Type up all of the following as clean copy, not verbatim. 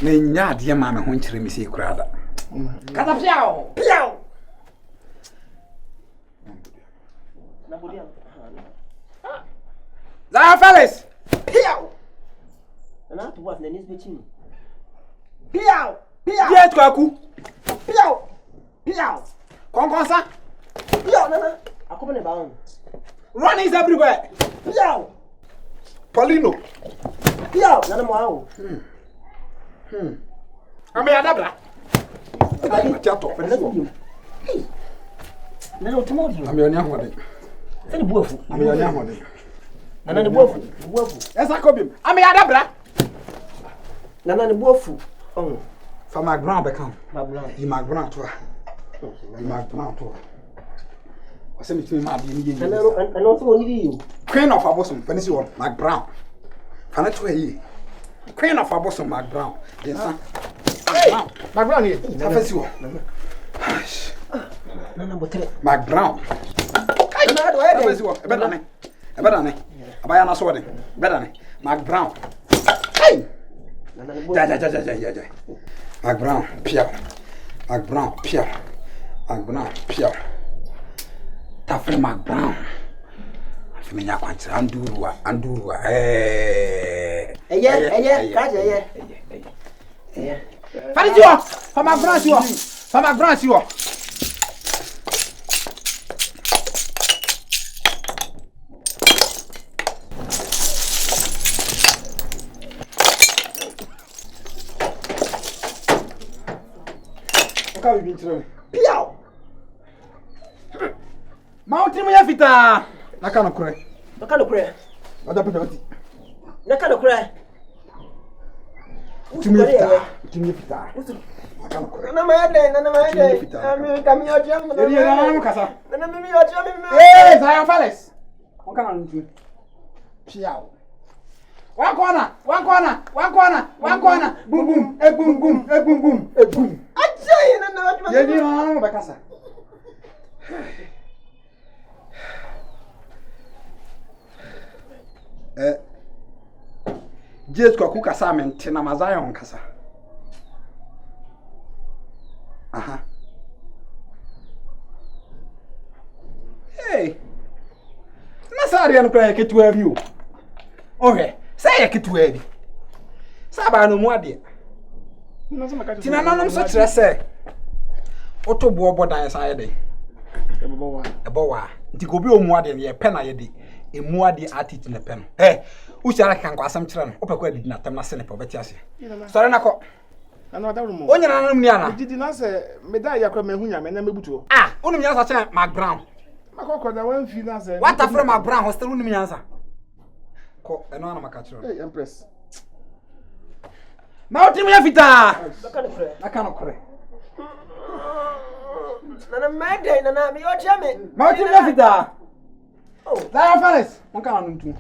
Me nya de ma me ho nkyere me sei kurada. Kata piao. Piao. Na bodia. Za Felix. Piao. Na to what na nisbechi. Piao. Piao. Ye twaku. Piao. Piao. Konkonsa. Piao nana. Akoba ne ba on. Run is everywhere. Piao. Paulino. Piao nana mo awo. Ame adabla. Ai tiato. Nana otomodio. Ame oni ahode. Sani buafu. Ame oni ahode. Nana ne buafu. Esa kobim. Ame adabla. Nana ne buafu. Oh. Fa my ground back on. Ma brown. Di my ground to. Di my ground to. Wase me tumi ma bi ni ye. Nana so oni bi. Queen of Abosom, fancy one, Mac Brown. Can I tell you? Queen of Abosom, Mac Brown. Yes, sir. Hey, Mac Brown here. Fancy one. Nana botere. Mac Brown. Nana do e. Fancy one. Better than better than Abaya na sword. Better than Mac Brown. Hey. Nana ne bo. Ja. Mac Brown, Pierre. Mac Brown, Pierre. Mac Brown, Pierre. Tafre Mac Brown. Menya kwanchira andurua Eye kaje eye Farijo fama grant yo Ka bi ntire piao Mountain ya fita Naka no kure. Oda pita oti. Naka no kure. Timi fita. Naka no kure. Nana ma yede. Ami kami ojam. Eri na kasa. Nana mimi ojam mimi. Eh, Zion Felix. On kana ntu. Piao. One corner. Boom. Boom. Ajay nana ojam. Eri na ba kasa. Jesus kwa kukasa mente na Mazion kasa. Aha. Hey. Nasari anu kwa ketu abi o. Okay. Say ya ketu abi. Saba no mu ade. Tina nanom so kire se. Otobo obodan sa ye de. Ebowa. Nti ko bi o mu ade ye pe na ye de. Emu ade attitude na pe no. Usiara kan kwa asam kire no. Opekwa didi na tem na se ne po beti ase. Sore na ko. Ana wadawru mo. Onyana nanum ni ana. Didi na se meda yakwa mehunya me na mebutuo. Unum nyansa che Mac Brown. Makoko da wan fi na se. What after Mac Brown hostel unum nyansa. Ko eno ana maka kire. Hey, Empress. Ma otim ya fita. Naka no kure. Aka no kure. Nana mede nana mi ojam me. Ma otim ya fita. Oh, Zion Felix. On kana ntu.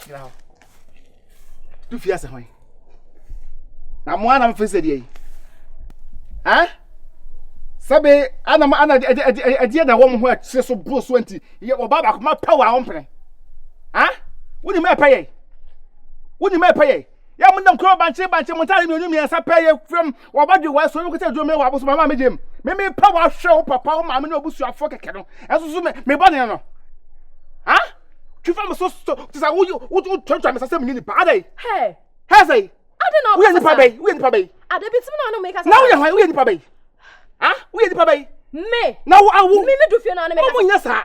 Get out. Do fear se hoy. Na mo ana mfese de yi. Sabe ana ade da wo mo ho atse so bro so anti. Ye oba ba ko ma power a wompre. Woni me paye. Ya mo nam kro banche mo tare mi onyu mi asa paye from oba de wa so mi ko te do me wa bo so mama me jem. Me power hwe o papa o ma me na obusu afo keke no. Enso so me bo ne no. Tu fais me so tu sais où tu me ça me ni pas dai. Hey. Say. I don't know. We ni pa bay. Ade bitim na no make us. Now we ni pa bay. We ni pa bay. Me. Now awu. Me do fear na make us. Mo nya sa.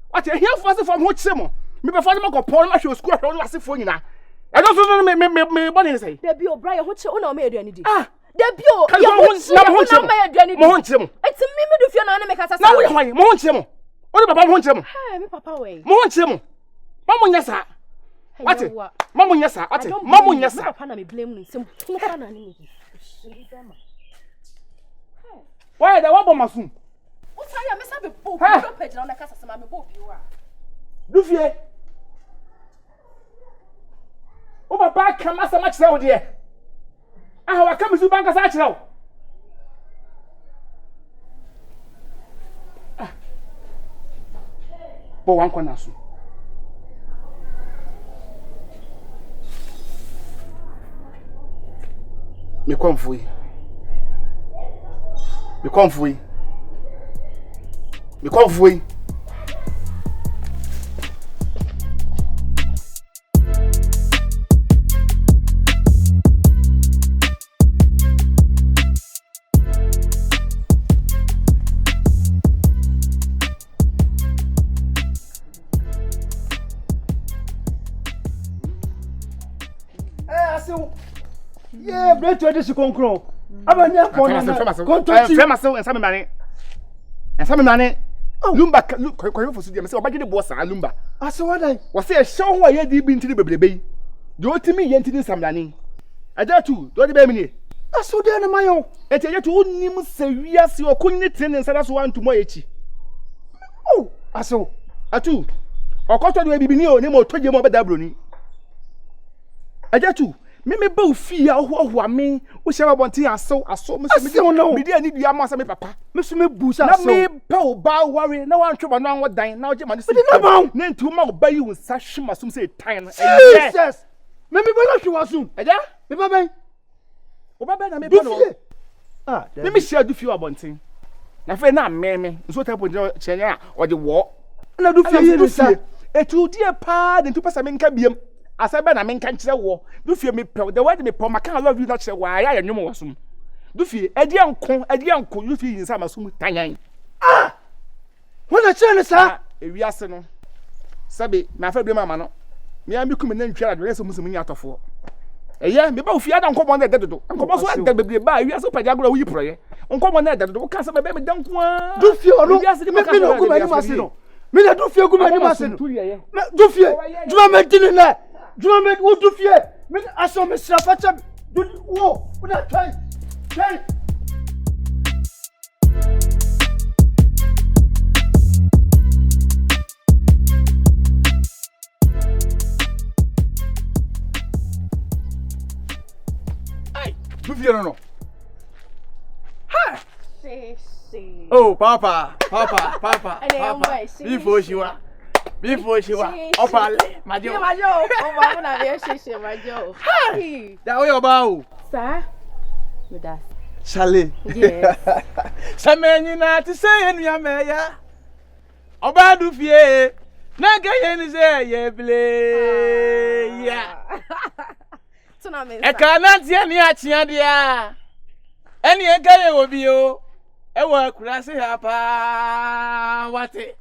What here for from ho chire mo. Me be fa ma go pon ma hwe school hwe no asefo nyina. I don't so me body say. There be Brian ho chire una me aduani di. There be o. Ya ho chire me aduani di. Mo ho chire mo. It's me do fear na make us. Now we hwan mo ho chire mo. O papa mo ho chire mo. Hey, me papa we. Mo ho chire mo. Mama nya sa. What? Mama nya sa. What? Mama nya sa. Papa na me blame no sim. Tumo papa na ni. Why the one bomb soon? O say ya me say be bo. Page na na kasa sama me bo bi wa. Do fear. O papa ka masa ma kyerɛ wo de. Ah wa ka misu banka sa kyerɛ wo. Bo wan kwana so. Me konfui. Yeah, break to this concro. Abanya kona na. Kontonti. Frema se ensa me mane. Lumba kwa fosu dia me se obagye de bo sa lumba. Ase wadan. Wo se e hyew ho aye di bi ntini bebrebe yi. De otimi ye ntini samdane. Aja tu, do de be mi ni. Ase de na mayo. Eti aja tu onim se wiase okunni tene nsa so wantumo yechi. Oh, ase o. Atu. Okoto de bibini o ni mo toje mo be dabroni. Aja tu. Me ba ofi a ho me wo hye ba bonten aso me di ani dua ma me papa me so me busa na me pa o ba ware na wan tweba no an wodan na oje ma ne si na nti wo ma o ba yi wo sa hwema so say tan Jesus me ba na hwe waso eja me ba ben o ba ben na me pa no ah me hye du fi wa bonten na fe na me nso ta ponje chenya oje wo na du fi yi sa etu die pa de ntu pesa me nka biem asebe na me nka nkire wo du fie me pe the word me pe maka love you na kire wo aya ya nwom wasum du fie edi anko du fie yinsa masum tanyan ah wona kire ne sa ewiase no sabe na fa bi mama no me am bikum na ntwara do yeso musum nya atofo eye me ba ofie ada nkomo na dedodo nkomo so ada bebre ba ewiase pa dia gora wo yi proye nkomo na dedodo wo ka se be me dan ko a du fie ono me no ko mani mase no me na du fie ko mani mase no du fie juma me tini na Juma me wo du fie me aso me srafacha du wo una try ai du fie no ha Si. oh papa before she wa opale majo O ba na be sheshe majo. Hi. da wo yoba o Sir. With us. Charlie Yes. Samenyi na ti say enu meya oba du fie na gaye ni say ye ble ya Tuna me. e ka na tie ni achia dia eni e gaye obi o e wa kurase ha pa wate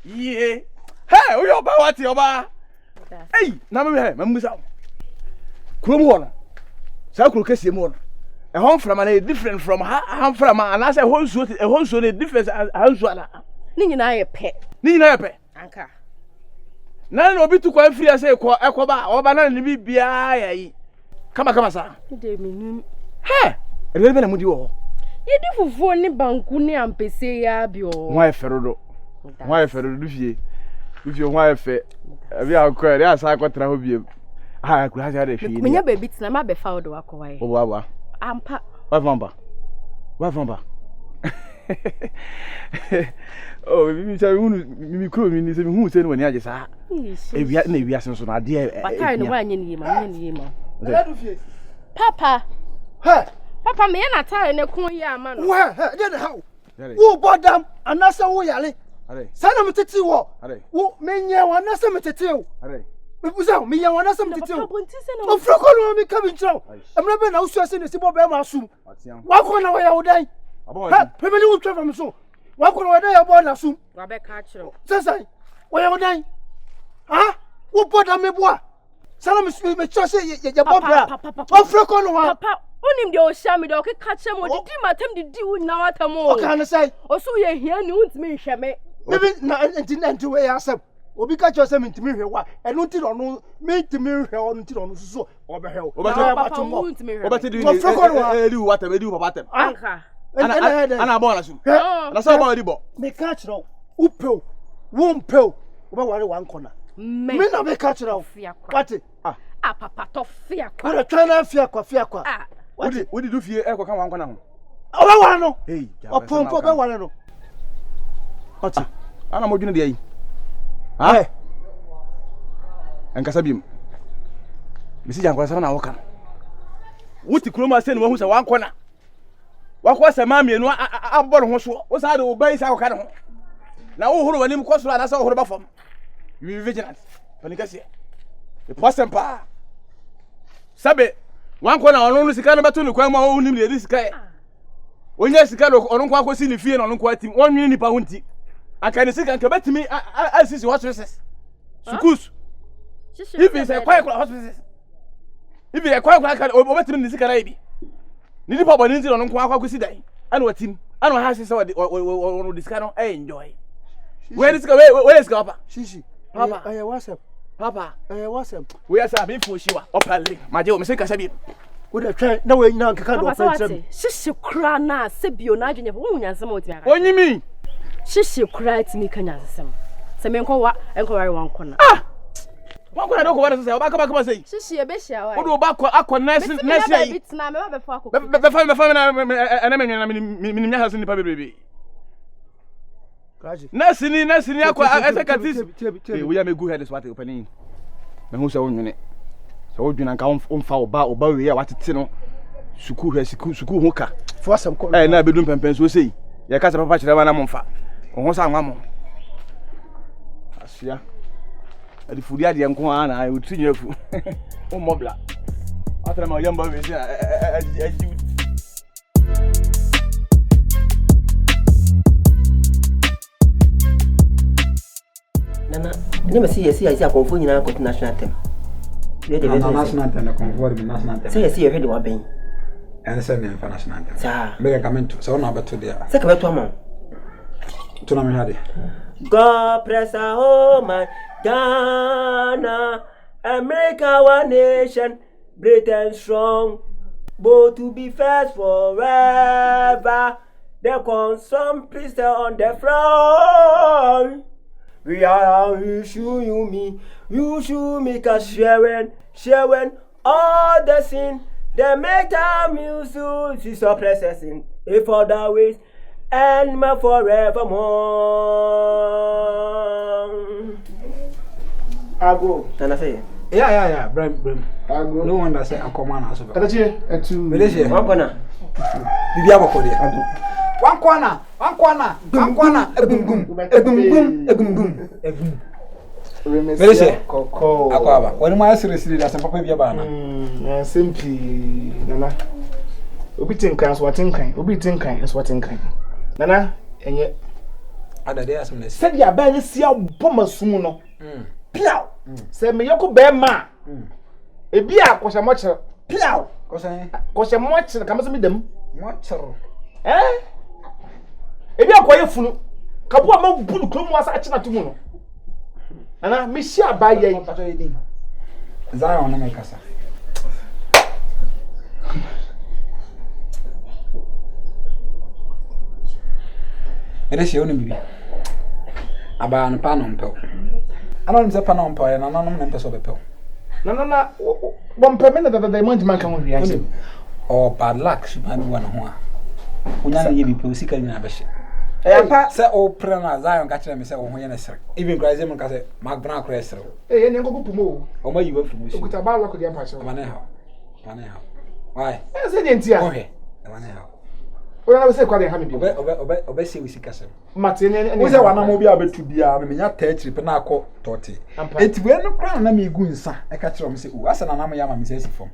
ye hey o yoba wate oba hey na me he mamusa kurom ho na sa kuro kese mu no e hon from na different from ha from and I say honso na different honso na Ni nyina ye pe. Anka. Na obi tu kwa free say ekoba oba na ni bibia yayi kama sa De minum. he e be na mudi wo Ye di fufuo ni banku ni ampese ya bio. Why ferodo du fie why fe abi akọ re asa akọtra ho biem ah kura ha de hwie ni Menya baby tina ma be fa odo akọwai. o baba Ampa. wa vamba oh mi cha mi kuro mi ni se mi hu se ni wani age sa ewia na ewia sen so na ade e Bakai no wa nye ni yema. Papa Papa me na tare ne kun yi ama no. wa de de how wo bodam anasa wo yale sana mteti wo wo menye wanasa mteti wo me buza me ya wanasa mteti wo o froko no me ka binchiro emre be na usu se ne sibo be ma sum wa ko na wo ya wodan ha pemeli wo twa fam so wa ko na wo da ya bo na sum Wa be ka chiro. sesai wo ya wodan ha wo bodam me boa sana me chose ye bo bra o froko no wa Papa onim de o sha me de o ke ka che mo didi matam didi wo na watam o. o kan sai O so ye hia ni untimi hwe me. maybe na enti we asem obi ka cho se mentimi hwe wa enu nti no no mentimi hwe onu nti no so obehwe o Papa untimi hwe. Obati di eli watem edi papatem Anka. ana bo na so na so ba edi bo me ka chiro upeo wo mpeo oba ware wan kona Me. me na me ka chiro Fia kwa. what Ah, papa, to fear. What a trying fear kwa. Ah, What did you fear? Eko kan wan kona ho. Oba no. Hey, Opompo be ware no. Oti. Ana mo dwene de yi. Ha? Enkasa biem. Misi jankwa sa na wo kan. Wuti kuroma se ne wo hu sa wan kona. Wakwa sa ma mienu aboro ho so. Wo sa de obai sa wo kan ho. Na wo horo wani mko so ana sa wo horo ba fam. You be vigilant. Panikasi. The person pa. Sabe wan kona onu sika no beto ne kwan ma wo nim le sika e. Onya sika no onu kwa akosi ne fie no onu kwa tim. Won nwini nipa ho nti. Aka ne sika nka betimi asisi hospitals. Schools. If it's a quiet hospitals. If it's a quiet kan obetimi ne sika na ibi. Ni nipa bo ni nti no onu kwa akosi dai. Ana watim. Ana ha sisi wo disika no enjoy. Where is Papa? Shishi. Papa. What's up? Papa. What's up? We are saying for Shiwa. Opally. My dear, Mr. Kasabi. Would I try? No way now. Can't go Papa, shishi cry na sebio na adwene wo nya nsem oti aka. What you mean? Shishi cry ti mi kanya nsem. Se me enko ware wan kona. Ah! Wan kona do ko ware say, obaka say. Shishi e be hia wa. Wo do ba akọ nurse yi. Be tina me ba be fo akọ. Be fa na me nya haso nipa bebrebe. Nurse ni akọ executive. We are me go head is what opening. Me hu say wonwene. So wo dwena nka omfa oba we ya watete no suku ho ka for some call na bedum pempen so sei ye ka se papa kire ba na momfa ho sa anwa mo asia adi fudi ade nko ana o tinye fu o mobla atra ma yamba we sia aji Nana, never see a confu in our national team. National anthem, conform national anthem. Say, I see you heard what being. And send me for national anthem. Sir, Make a comment to so number 2 there. second about 2 months. To me had God press a home, Ghana, America, one nation, Britain strong, both to be first forever. There comes some priest on the throne. We are you show me, cause sharing all the sin, the metal music is so processing, if other ways, and my forevermore. I go. Can I say? Yeah, Bram. I go. No one that say a command as well. Katachi to Malaysia. One corner. Bibia bako dia. One corner, boom. Malaysia. Koko. Akwaba. When my seriously that some papa bia ba na. Simply nana. Obi tinkan so watinkan. Obi tinkan so watinkan. Nana enye Ada dia asem na. said ya ba si aboma sum no. Piao. Se me yoko be ma. Ebi akosha moche. Piao. Kosan. Kosha moche kama me dem. Mochero. Ebi akoye funu. Kabu ama bulu kromu asa achi na tumu no. Nana me shi abaye yi. Zion na mekasa. Malaysia oni bibi. Aba no pa no mpew. Ana nze pa no mpew na nanom na mpeso bepew. Na bompe me na da man man kan wi anse. O bad luck shi ba mi wana ho a. Onya na ye bipew sika ni na be hye. Pa Se o pre na Zion ka kire me se o ho ye na sere. Even Christ mun ka se Mark Brown kire sere. ye ne ngogo pumo. O ma yiwa fu mu shi. Okuta ba lock dia pa che. Amane ha. Why? Se de ntia. Ohe. Amane ha. O na se kwa de ha me bi. Obe se wi sika sere. Mate ne. Wo se wana mo bi abetu bia me nya ta chiri pe na akọ tote. Enti we no kra na me gu nsa e ka kire me se o asa na na mo ya ma me se si fom.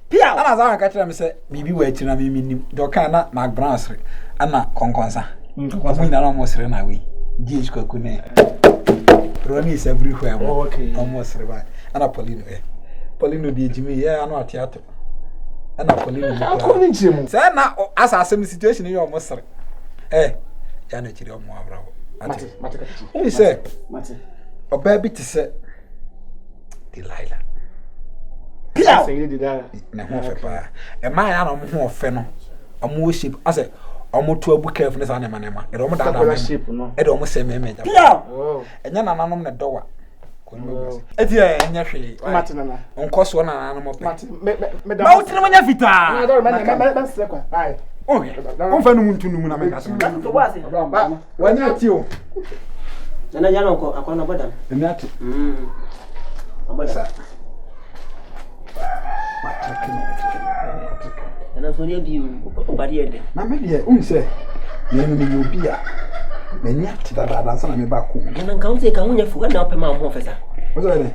Pia ana za ka kire me se bibi wa chiri na me nim. Do ka na Mark Brown sere ana konkonsa. Konkonsa na mo sere na we. GH kwaku ne. Roni is everywhere. Oh, okay. Almost sere ba. Ana Polino Polino di ejimi ya anu atiato. Ana Polino. Akọ ni nchemu. Say na asa asem situation you almost sere. Ya na chiri omo abrawo. Mate katachi. Who say? Mate. Oba bi te se Delilah. Pia. Say you did that. Na ho fe pa. E ma ya na mo ho fe no. Omo shape. Ase omo to abu careful na na manema. E do mo da na. Shape no. E do mo se me. Pia. Oh. Enya na nanom na dowa. Eti enya hwe. Martin na. Onko so na na mo pe. Martin me da. Ma wotire mo nya fita. Na do me sekwa. Ai. Okay. On fa no muntu nu mu na me ka so. To wase. Ba, wanya ti o. Na ya no ko akona boda. Emi ati. Aboda. Na so ne bi o ba de de. Na me de, unse. Ye no me obi a. Me nya ti da nsa na me ba ko. Na nka unse ka hunya fu na opema ho fesa. What's that?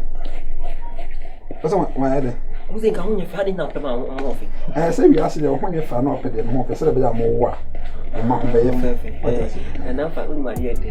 What's that? Unse ka hunya fa de na opema ho fe. Say we ask you when you fa na opede no ho fe se be ya mo wa. Ma ho be ye fe. Na fa uni ma de.